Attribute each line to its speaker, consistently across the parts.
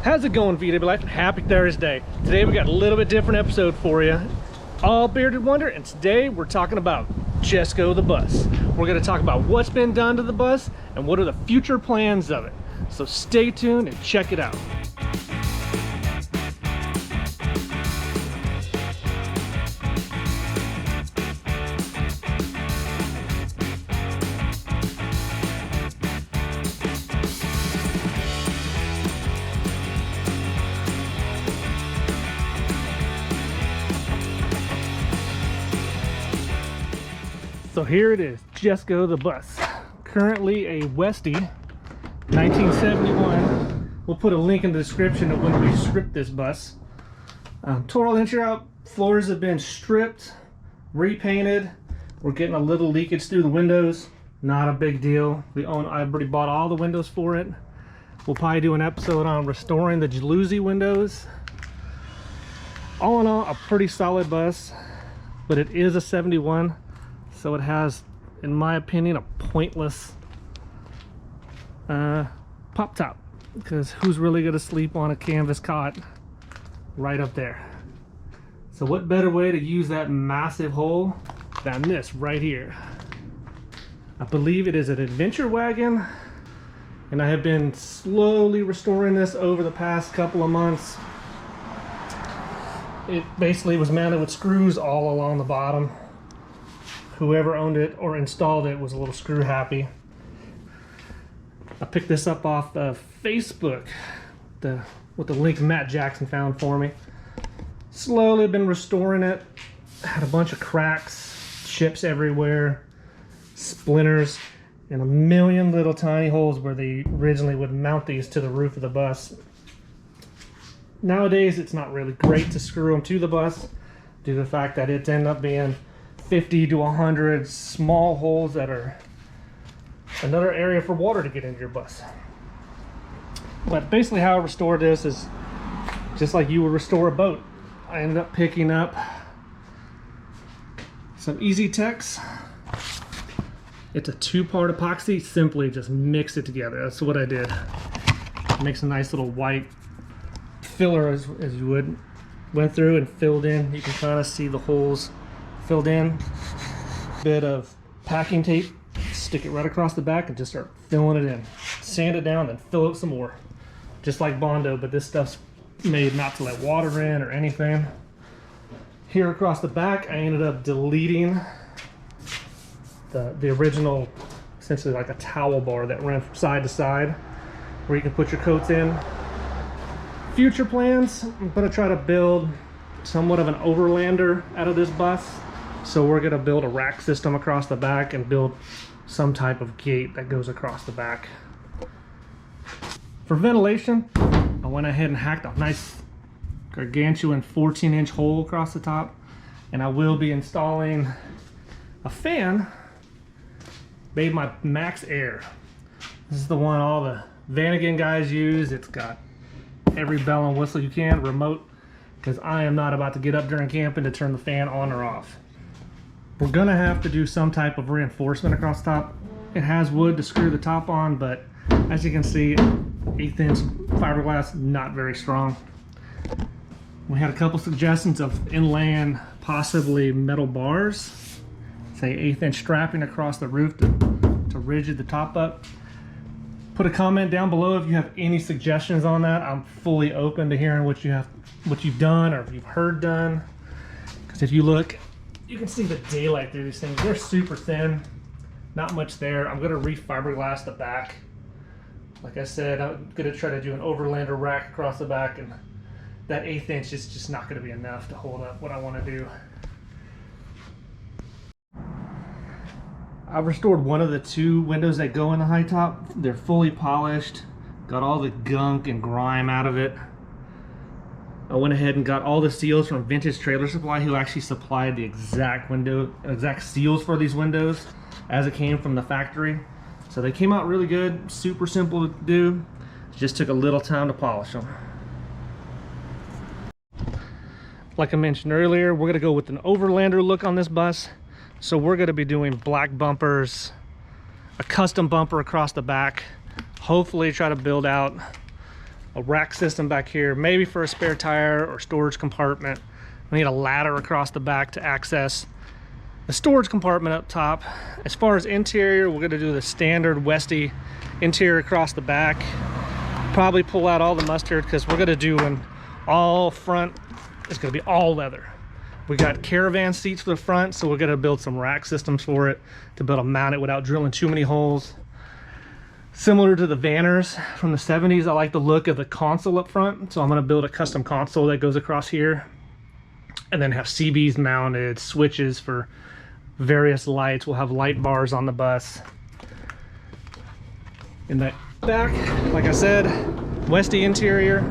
Speaker 1: How's it going, VW Life? Happy Thursday. Today we got a little bit different episode for you. All Bearded Wonder, and today we're talking about Jesco the bus. We're going to talk about what's been done to the bus and what are the future plans of it. So stay tuned and check it out. So here it is, Jesco the bus. Currently a Westie, 1971. We'll put a link in the description of when we stripped this bus. Tore all the interior out, floors have been stripped, repainted. We're getting a little leakage through the windows. Not a big deal. I already bought all the windows for it. We'll probably do an episode on restoring the jalousie windows. All in all, a pretty solid bus, but it is a 71. So it has, in my opinion, a pointless pop top, because who's really going to sleep on a canvas cot right up there? So what better way to use that massive hole than this right here? I believe it is an adventure wagon, and I have been slowly restoring this over the past couple of months. It basically was mounted with screws all along the bottom. Whoever owned it or installed it was a little screw happy. I picked this up off of Facebook with the link Matt Jackson found for me. Slowly been restoring it. Had a bunch of cracks, chips everywhere, splinters, and a million little tiny holes where they originally would mount these to the roof of the bus. Nowadays it's not really great to screw them to the bus due to the fact that it ended up being 50 to 100 small holes that are another area for water to get into your bus. But basically how I restored this is just like you would restore a boat. I ended up picking up some Easy Tex. It's a 2-part epoxy. Simply just mix it together. That's what I did. Makes a nice little white filler as you would. Went through and filled in. You can kind of see the holes filled in. Bit of packing tape, stick it right across the back and just start filling it in. Sand it down, then fill it some more. Just like Bondo, but this stuff's made not to let water in or anything. Here across the back, I ended up deleting the original, essentially like a towel bar that ran from side to side, where you can put your coats in. Future plans, I'm gonna try to build somewhat of an Overlander out of this bus. So we're going to build a rack system across the back and build some type of gate that goes across the back. For ventilation, I went ahead and hacked a nice gargantuan 14-inch hole across the top, and I will be installing a fan made by Max Air. This is the one all the Vanagon guys use. It's got every bell and whistle you can, remote, because I am not about to get up during camping to turn the fan on or off. We're gonna have to do some type of reinforcement across the top. It has wood to screw the top on, but as you can see, 1/8 inch fiberglass, not very strong. We had a couple suggestions of inland, possibly metal bars, say 1/8 inch strapping across the roof to rigid the top up. Put a comment down below if you have any suggestions on that. I'm fully open to hearing what you've done or if you've heard done. Because if you look, you can see the daylight through these things. They're super thin, not much there. I'm gonna re-fiberglass the back. Like I said, I'm gonna try to do an Overlander rack across the back, and that 1/8 inch is just not gonna be enough to hold up what I wanna do. I've restored one of the 2 windows that go in the Higtop. They're fully polished, got all the gunk and grime out of it. I went ahead and got all the seals from Vintage Trailer Supply, who actually supplied the exact seals for these windows as it came from the factory. So they came out really good, super simple to do. It just took a little time to polish them. Like I mentioned earlier, we're gonna go with an Overlander look on this bus. So we're gonna be doing black bumpers, a custom bumper across the back, hopefully try to build out a rack system back here, maybe for a spare tire or storage compartment. We need a ladder across the back to access the storage compartment up top. As far as interior, we're gonna do the standard Westy interior across the back. Probably pull out all the mustard because we're gonna do an all front, it's gonna be all leather. We got caravan seats for the front, so we're gonna build some rack systems for it to be able to mount it without drilling too many holes. Similar to the Vanners from the 70s, I like the look of the console up front, so I'm gonna build a custom console that goes across here, and then have CBs mounted, switches for various lights. We'll have light bars on the bus. In the back, like I said, Westy interior.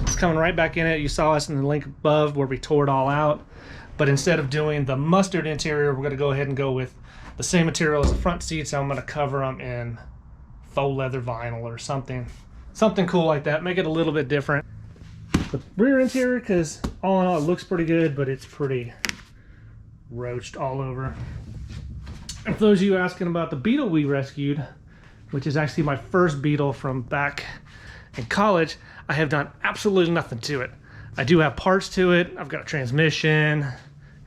Speaker 1: It's coming right back in it. You saw us in the link above where we tore it all out. But instead of doing the mustard interior, we're gonna go ahead and go with the same material as the front seats. I'm gonna cover them in faux leather vinyl or something cool like that. Make it a little bit different. The rear interior, because all in all it looks pretty good, but it's pretty roached all over. And for those of you asking about the Beetle we rescued, which is actually my first Beetle from back in college, I have done absolutely nothing to it. I do have parts to it. I've got a transmission,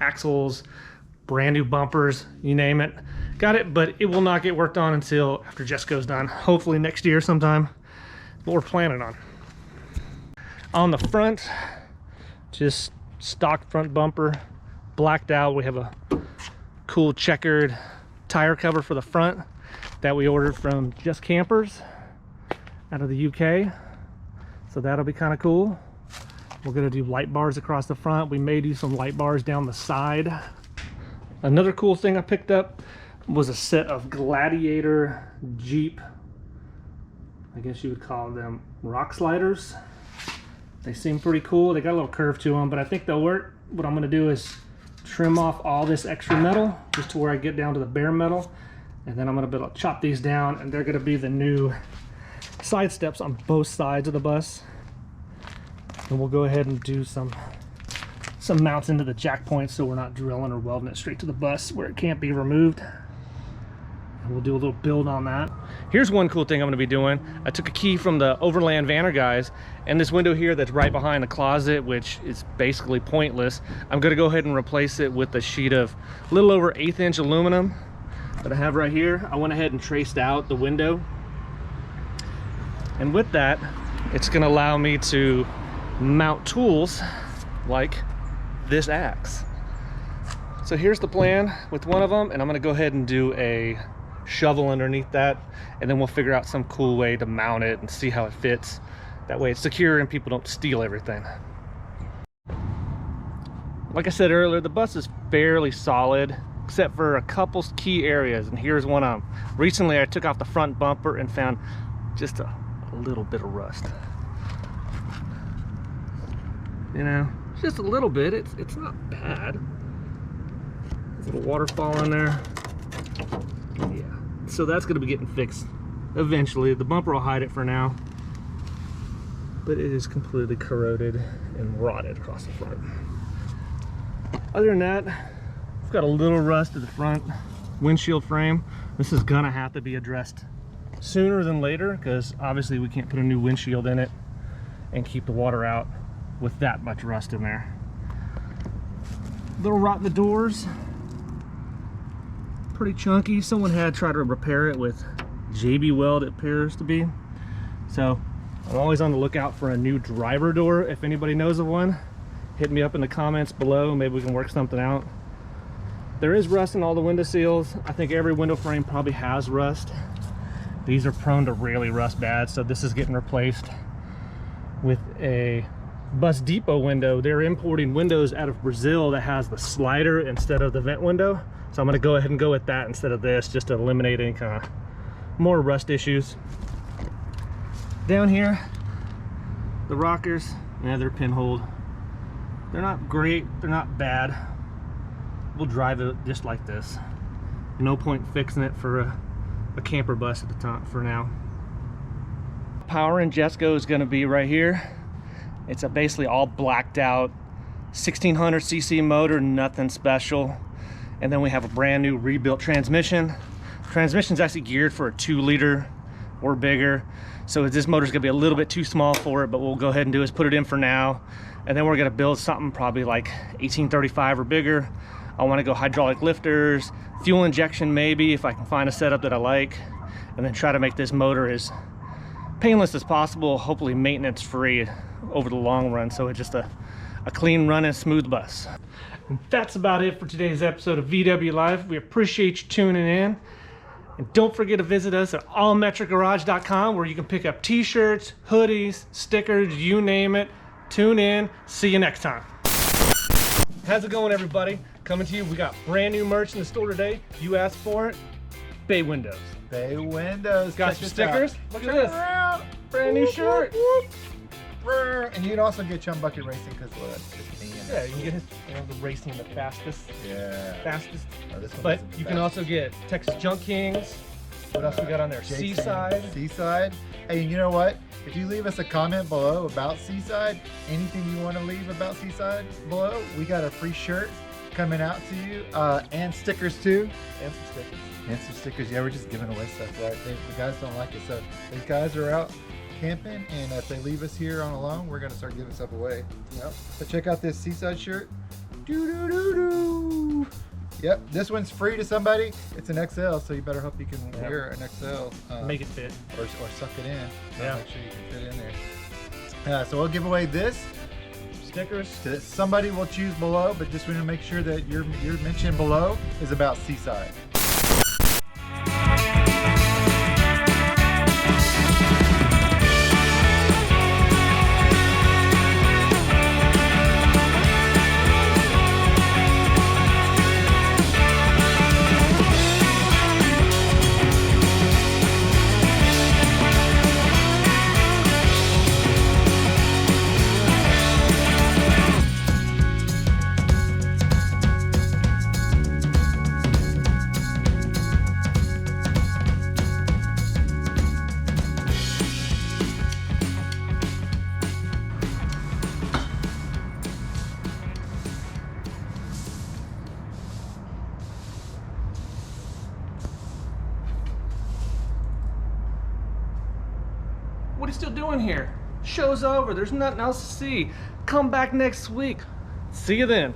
Speaker 1: axles, brand new bumpers, you name it. Got it, but it will not get worked on until after Jesco's done. Hopefully next year sometime. What we're planning on. On the front, just stock front bumper, blacked out. We have a cool checkered tire cover for the front that we ordered from Just Campers out of the UK. So that'll be kind of cool. We're gonna do light bars across the front. We may do some light bars down the side. Another cool thing I picked up was a set of Gladiator Jeep, I guess you would call them rock sliders. They seem pretty cool. They got a little curve to them, but I think they'll work. What I'm gonna do is trim off all this extra metal just to where I get down to the bare metal, and then I'm gonna be able to chop these down, and they're gonna be the new side steps on both sides of the bus. And we'll go ahead and do some mounts into the jack points so we're not drilling or welding it straight to the bus where it can't be removed. And we'll do a little build on that. Here's one cool thing I'm going to be doing. I took a key from the Overland Vanner guys, and this window here that's right behind the closet, which is basically pointless, I'm going to go ahead and replace it with a sheet of a little over 1/8 inch aluminum that I have right here. I went ahead and traced out the window, and with that it's going to allow me to mount tools like this axe. So here's the plan with one of them, and I'm going to go ahead and do a shovel underneath that, and then we'll figure out some cool way to mount it and see how it fits. That way it's secure and people don't steal everything. Like I said earlier, the bus is fairly solid except for a couple key areas, and here's one of them. Recently I took off the front bumper and found just a little bit of rust. You know, just a little bit. It's not bad. There's a little waterfall in there. Yeah, so that's going to be getting fixed eventually. The bumper will hide it for now, but it is completely corroded and rotted across the front. Other than that, we've got a little rust at the front windshield frame. This is gonna have to be addressed sooner than later, because obviously we can't put a new windshield in it and keep the water out with that much rust in there. Little rot in the doors, pretty chunky. Someone had tried to repair it with JB Weld, it appears to be. So I'm always on the lookout for a new driver door. If anybody knows of one, hit me up in the comments below. Maybe we can work something out. There is rust in all the window seals. I think every window frame probably has rust. These are prone to really rust bad, so this is getting replaced with a Bus Depot window. They're importing windows out of Brazil that has the slider instead of the vent window. So I'm gonna go ahead and go with that instead of this, just to eliminate any kind of more rust issues. Down here, the rockers, yeah, they're pinholed. They're not great, they're not bad. We'll drive it just like this. No point fixing it for a camper bus at the time for now. Power in Jesco is gonna be right here. It's a basically all blacked out 1600cc motor, nothing special. And then we have a brand new rebuilt transmission. Transmission's actually geared for a 2-liter or bigger. So this motor's gonna be a little bit too small for it, but what we'll go ahead and do is put it in for now. And then we're gonna build something probably like 1835 or bigger. I wanna go hydraulic lifters, fuel injection maybe, if I can find a setup that I like, and then try to make this motor as painless as possible, hopefully maintenance free over the long run, so it's just a clean running smooth bus. And that's about it for today's episode of VW Live. We appreciate you tuning in. And don't forget to visit us at allmetricgarage.com, where you can pick up t-shirts, hoodies, stickers, you name it. Tune in. See you next time. How's it going, everybody? Coming to you, we got brand new merch in the store today. You asked for it. Bay windows.
Speaker 2: Bay windows.
Speaker 1: Got some stickers. Look at this. Brand new shirt.
Speaker 2: And you can also get Chum Bucket Racing because it's me.
Speaker 1: Yeah, you can get the racing the fastest.
Speaker 2: Yeah.
Speaker 1: Fastest.
Speaker 2: Oh, this one
Speaker 1: But
Speaker 2: is the
Speaker 1: you can also get Texas Junk Kings. What else we got on there? Seaside.
Speaker 2: Seaside. Hey, you know what? If you leave us a comment below about Seaside, anything you want to leave about Seaside below, we got a free shirt coming out to you, and stickers too.
Speaker 1: And some stickers.
Speaker 2: And some stickers. Yeah, we're just giving away stuff, right? The guys don't like it, so these guys are out camping, and if they leave us here on alone, we're gonna start giving stuff away. Yep. So check out this Seaside shirt. Doo-doo-doo-doo. Yep, this one's free to somebody. It's an XL, so you better hope you can wear an XL.
Speaker 1: Make it fit.
Speaker 2: Or suck it in.
Speaker 1: Yeah.
Speaker 2: Make sure you can fit in there. So we'll give away this.
Speaker 1: Stickers.
Speaker 2: Somebody will choose below, but just want to make sure that your mention below is about Seaside.
Speaker 1: What are you still doing here? Show's over. There's nothing else to see. Come back next week. See you then.